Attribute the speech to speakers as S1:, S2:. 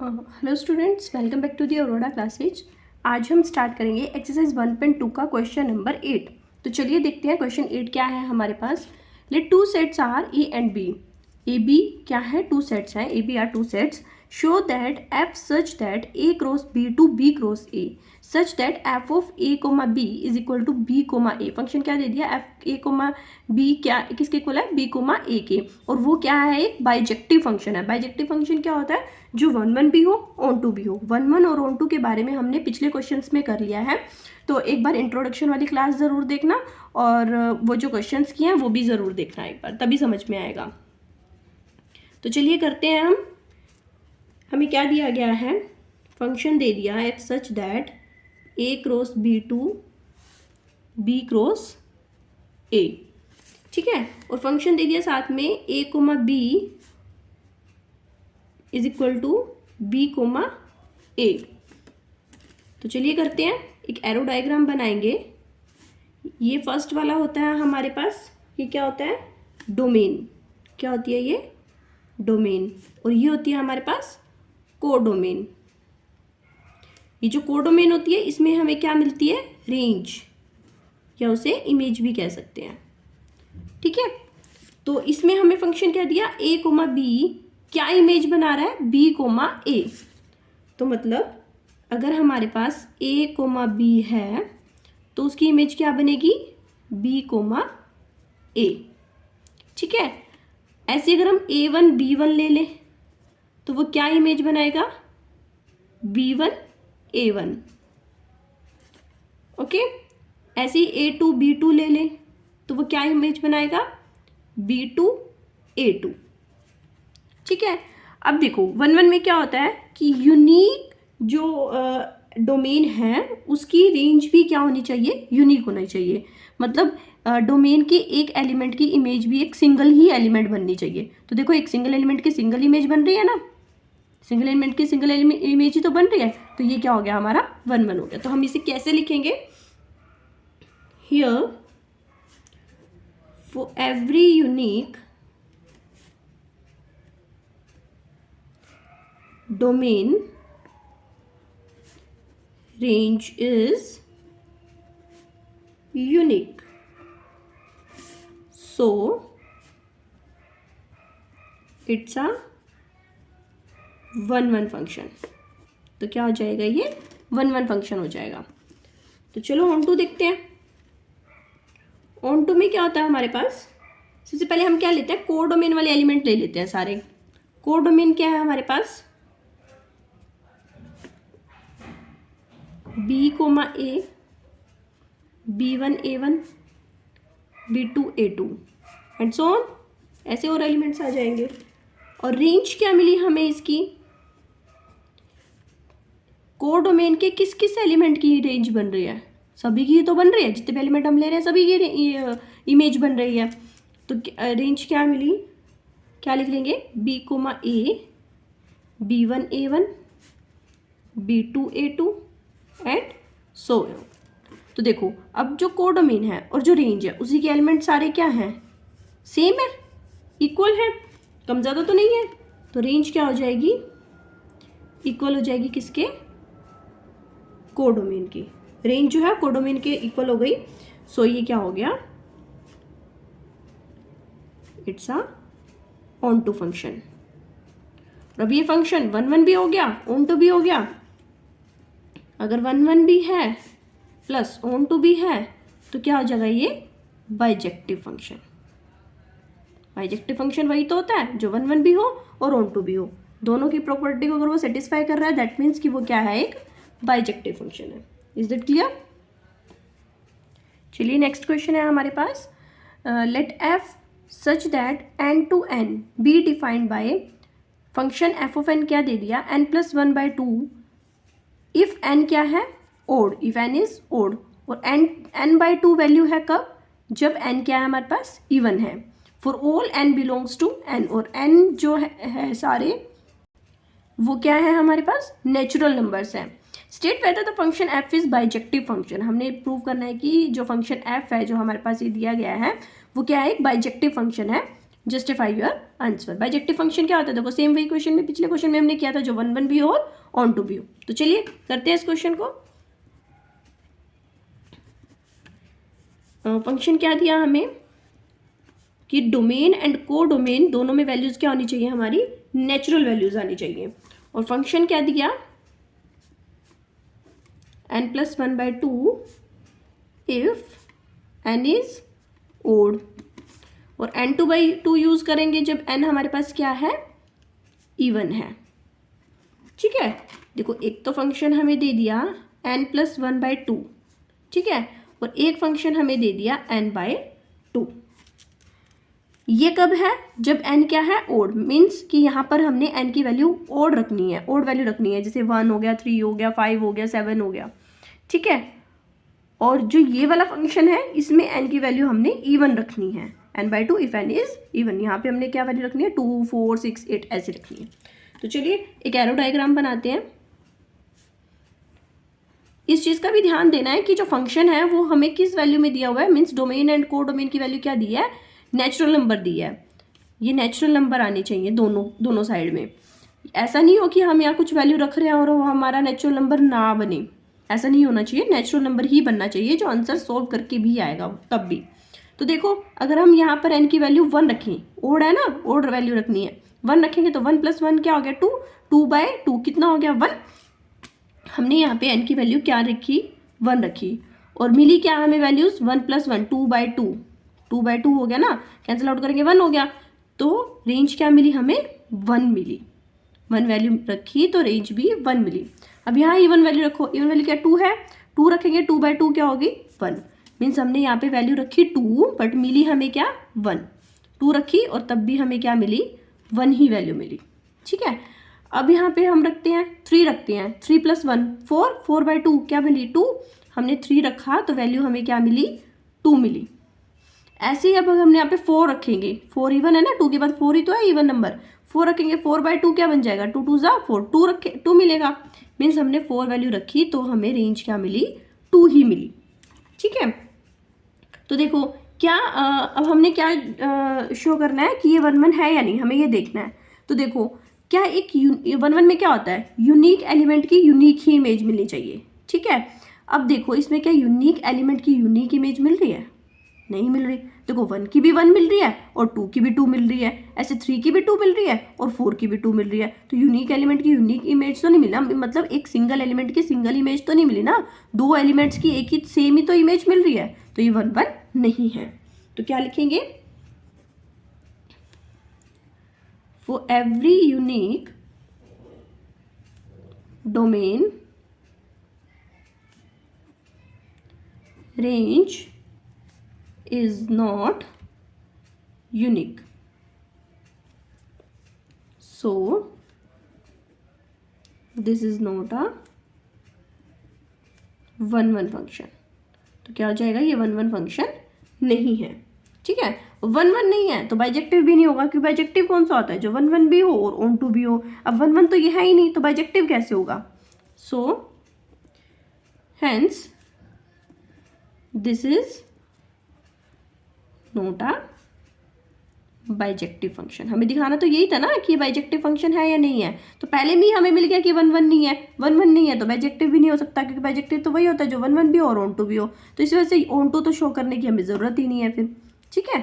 S1: Hello students, welcome back to the Arora classes. आज हम start करेंगे एक्सरसाइज 1.2 का क्वेश्चन नंबर 8। तो चलिए देखते हैं क्वेश्चन 8 क्या है हमारे पास। Let two sets are A and B. A B क्या है, टू सेट्स हैं, A B are two sets. Show that F such that A cross B to B cross A such that F of A comma B is equal to B comma A. Function क्या दे दिया, F A comma B क्या किसके equal है, B comma ए के। और वो क्या है, एक बाइजेक्टिव फंक्शन है। बाइजेक्टिव फंक्शन क्या होता है, जो वन वन भी हो ऑन टू भी हो। वन वन और ऑन टू के बारे में हमने पिछले क्वेश्चंस में कर लिया है, तो एक बार इंट्रोडक्शन वाली क्लास ज़रूर देखना और वो जो क्वेश्चंस किए हैं वो भी ज़रूर देखना एक बार, तभी समझ में आएगा। तो चलिए करते हैं। हमें क्या दिया गया है, फंक्शन दे दिया F such that A cross B to B cross A, ठीक है। और फंक्शन दे दिया साथ में A comma B is equal to B comma A. तो चलिए करते हैं, एक एरो डायग्राम बनाएंगे। ये फर्स्ट वाला होता है हमारे पास, ये क्या होता है, डोमेन। क्या होती है ये, डोमेन। और ये होती है हमारे पास कोडोमेन। ये जो कोडोमेन होती है इसमें हमें क्या मिलती है, रेंज, या उसे इमेज भी कह सकते हैं, ठीक है। तो इसमें हमें फंक्शन क्या दिया, ए कोमा बी क्या इमेज बना रहा है, बी कोमा ए। तो मतलब अगर हमारे पास ए कोमा बी है तो उसकी इमेज क्या बनेगी, बी कोमा ए, ठीक है। ऐसे अगर हम ए वन बी वन ले लें तो वो क्या इमेज बनाएगा, B one A one, okay. ऐसे ही ए टू बी टू ले लें तो वो क्या इमेज बनाएगा, बी टू ए टू, ठीक है। अब देखो वन वन में क्या होता है कि यूनिक जो डोमेन है उसकी रेंज भी क्या होनी चाहिए, यूनिक होनी चाहिए। मतलब डोमेन के एक एलिमेंट की इमेज भी एक सिंगल ही एलिमेंट बननी चाहिए। तो देखो एक सिंगल एलिमेंट की सिंगल इमेज बन रही है ना, सिंगल एलिमेंट की सिंगल इमेज ही तो बन रही है। तो ये क्या हो गया, हमारा वन वन हो गया। तो हम इसे कैसे लिखेंगे, here for every unique domain range is unique, so it's a one one function. तो क्या हो जाएगा, ये वन वन फंक्शन हो जाएगा। तो चलो ऑन टू देखते हैं। ऑन टू में क्या होता है हमारे पास, सबसे पहले हम क्या लेते हैं, कोडोमेन वाले एलिमेंट ले लेते हैं सारे। कोडोमेन क्या है हमारे पास, B comma A, B one A one, B two A two and so on, ऐसे और एलिमेंट्स आ जाएंगे। और रेंज क्या मिली हमें इसकी, कोडोमेन के किस किस एलिमेंट की रेंज बन रही है, सभी की तो बन रही है, जितने भी एलिमेंट हम ले रहे हैं सभी की इमेज बन रही है। तो रेंज क्या मिली, क्या लिख लेंगे, B comma A, B one A one, B two A two and so on. तो देखो अब जो कोडोमेन है और जो रेंज है उसी के एलिमेंट सारे क्या हैं, सेम है, इक्वल है, कम ज़्यादा तो नहीं है। तो रेंज क्या हो जाएगी, इक्वल हो जाएगी किसके, कोडोमेन की। रेंज जो है कोडोमेन के इक्वल हो गई। सो ये क्या हो गया, it's a on to function. अब ये फंक्शन वन वन भी हो गया, ऑन टू भी हो गया। अगर वन वन भी है प्लस ऑन टू भी है तो क्या हो जाएगा, ये बाइजेक्टिव फंक्शन। बाइजेक्टिव फंक्शन वही तो होता है जो वन वन भी हो और ऑन टू भी हो, दोनों की प्रॉपर्टी को अगर वो सेटिस्फाई कर रहा है दैट मीन्स कि वो क्या है, एक बाइजेक्टिव फंक्शन है। Is that clear. चलिए नेक्स्ट क्वेश्चन है हमारे पास, let F such that N to N be defined by function F of N, क्या दे दिया, N plus one by two if N क्या है, odd, if N is odd. और एन बाई टू वैल्यू है कब, जब एन क्या है हमारे पास, इवन है। For all N belongs to N, और एन जो है सारे वो क्या है हमारे पास, नेचुरल नंबर्स हैं। State whether the function F is bijective function. हमने प्रूव करना है कि जो फंक्शन एफ है जो हमारे पास ये दिया गया है वो क्या है, एक बाइजेक्टिव फंक्शन है। Justify your answer. Bijective function क्या होता है? देखो सेम वही क्वेश्चन में, पिछले क्वेश्चन में हमने किया था, जो 1 1 भी हो और ऑन टू भी हो। तो चलिए करते हैं इस क्वेश्चन को। फंक्शन क्या दिया हमें कि डोमेन एंड को डोमेन दोनों में वैल्यूज क्या होनी चाहिए? हमारी नेचुरल वैल्यूज आनी चाहिए। और फंक्शन क्या दिया? n+1/2 if n is odd. और n2/2 यूज करेंगे जब n हमारे पास क्या है? इवन है। ठीक है, देखो एक तो फंक्शन हमें दे दिया n+1/2, ठीक है, और एक फंक्शन हमें दे दिया n/2। ये कब है? जब n क्या है? ओड। मीन्स कि यहाँ पर हमने n की वैल्यू ओड रखनी है, ओड वैल्यू रखनी है, जैसे 1 हो गया, 3 हो गया, 5 हो गया, 7 हो गया, ठीक है। और जो ये वाला फंक्शन है इसमें n की वैल्यू हमने इवन रखनी है, n/2 if n is even. यहाँ पे हमने क्या वैल्यू रखनी है? 2, 4, 6, 8 ऐसे रखनी है। तो चलिए एक एरो डायग्राम बनाते हैं। इस चीज़ का भी ध्यान देना है कि जो फंक्शन है वो हमें किस वैल्यू में दिया हुआ है। मीन्स डोमेन एंड को डोमेन की वैल्यू क्या दी है? नेचुरल नंबर दी है। ये नेचुरल नंबर आनी चाहिए दोनों साइड में। ऐसा नहीं हो कि हम यहाँ कुछ वैल्यू रख रहे हैं और वो हमारा नेचुरल नंबर ना बने, ऐसा नहीं होना चाहिए। नेचुरल नंबर ही बनना चाहिए जो आंसर सोल्व करके भी आएगा तब भी। तो देखो अगर हम यहाँ पर n की वैल्यू 1 रखें, ओड है ना, ओड वैल्यू रखनी है, 1 रखेंगे तो 1 + 1 क्या हो गया? 2, 2/2 कितना हो गया? 1। हमने यहाँ पे n की वैल्यू क्या रखी? 1 रखी। और मिली क्या हमें वैल्यूज? 1 + 1, 2/2, 2/2 हो गया ना, कैंसिल आउट करेंगे 1 हो गया। तो रेंज क्या मिली हमें? 1 मिली। 1 वैल्यू रखी तो रेंज भी 1 मिली। अब यहाँ इवन वैल्यू रखो, इवन वैल्यू क्या? 2 है, 2 रखेंगे, 2/2 क्या होगी? 1। मीन्स हमने यहाँ पे वैल्यू रखी 2 बट मिली हमें क्या? 1। 2 रखी और तब भी हमें क्या मिली? 1 ही वैल्यू मिली, ठीक है। अब यहाँ पे हम रखते हैं 3, रखते हैं 3 + 1 4, 4/2 क्या मिली? 2। हमने 3 रखा तो वैल्यू हमें क्या मिली? 2 मिली। ऐसे ही अब हमने यहाँ पे 4 रखेंगे, 4 इवन है ना, 2 के बाद 4 ही तो है इवन नंबर। 4 रखेंगे, 4/2 क्या बन जाएगा? 2 2 = 4, 2 रखे 2 मिलेगा। मीन्स हमने 4 वैल्यू रखी तो हमें रेंज क्या मिली? 2 ही मिली, ठीक है। तो देखो क्या अब हमने क्या शो करना है कि ये 1 1 है या नहीं, हमें ये देखना है। तो देखो क्या एक 1 1 में क्या होता है? यूनिक एलिमेंट की यूनिक ही इमेज मिलनी चाहिए, ठीक है। अब देखो इसमें क्या यूनिक एलिमेंट की यूनिक इमेज मिल रही है? नहीं मिल रही। देखो 1 की भी 1 मिल रही है और 2 की भी 2 मिल रही है, ऐसे 3 की भी 2 मिल रही है और 4 की भी 2 मिल रही है। तो यूनिक एलिमेंट की यूनिक इमेज तो नहीं मिला, मतलब एक सिंगल एलिमेंट की सिंगल इमेज तो नहीं मिली ना, 2 एलिमेंट्स की एक ही सेम ही तो इमेज मिल रही है। तो ये 1 1 नहीं है। तो क्या लिखेंगे? For every unique domain range is not unique, so this is not a 1 1 function. तो क्या हो जाएगा? ये 1 1 फंक्शन नहीं है, ठीक है। 1 1 नहीं है तो बाइजेक्टिव भी नहीं होगा, क्योंकि बाइजेक्टिव कौन सा होता है? जो 1 1 भी हो और ऑन टू भी हो। अब 1 1 तो ये है ही नहीं तो बाइजेक्टिव कैसे होगा? So hence this is note a bijective function. हमें दिखाना तो यही था ना कि बाइजेक्टिव फंक्शन है या नहीं है। तो पहले में ही हमें मिल गया कि 1 1 नहीं है, 1 1 नहीं है तो बाइजेक्टिव भी नहीं हो सकता, क्योंकि बाइजेक्टिव तो वही होता है जो 1 1 भी हो और ऑन टू भी हो। तो इस वजह से ऑन टू तो शो करने की हमें ज़रूरत ही नहीं है फिर, ठीक है।